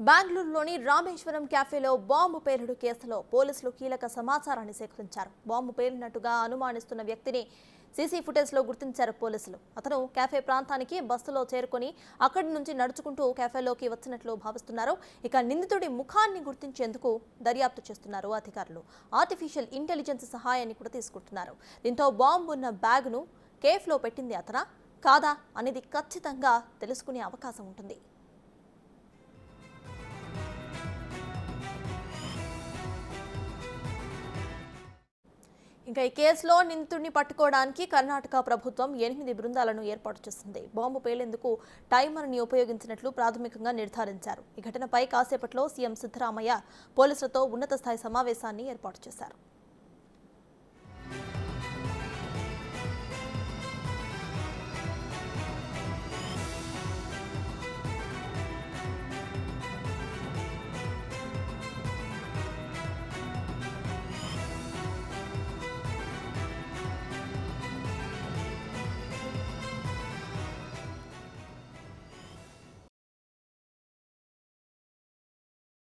బెంగళూరులోని రామేశ్వరం క్యాఫేలో బాంబు పేలుడు కేసులో పోలీసులు కీలక సమాచారాన్ని సేకరించారు. బాంబు పేలినట్టుగా అనుమానిస్తున్న వ్యక్తిని సీసీ ఫుటేజ్లో గుర్తించారు పోలీసులు. అతను క్యాఫే ప్రాంతానికి బస్సులో చేరుకొని అక్కడి నుంచి నడుచుకుంటూ క్యాఫేలోకి వచ్చినట్లు భావిస్తున్నారు. ఇక నిందితుడి ముఖాన్ని గుర్తించేందుకు దర్యాప్తు చేస్తున్నారు అధికారులు. ఆర్టిఫిషియల్ ఇంటెలిజెన్స్ సహాయాన్ని కూడా తీసుకుంటున్నారు. దీంతో బాంబు ఉన్న బ్యాగ్ను కేఫ్లో పెట్టింది అతనా కాదా అనేది ఖచ్చితంగా తెలుసుకునే అవకాశం ఉంటుంది. ఇంకా ఈ కేసులో నిందితుడిని పట్టుకోవడానికి కర్ణాటక ప్రభుత్వం 8 బృందాలను ఏర్పాటు చేసింది. బాంబు పేలేందుకు టైమర్ని ఉపయోగించినట్లు ప్రాథమికంగా నిర్ధారించారు. ఈ ఘటనపై కాసేపట్లో సీఎం సిద్ధరామయ్య పోలీసులతో ఉన్నత స్థాయి సమావేశాన్ని ఏర్పాటు చేశారు.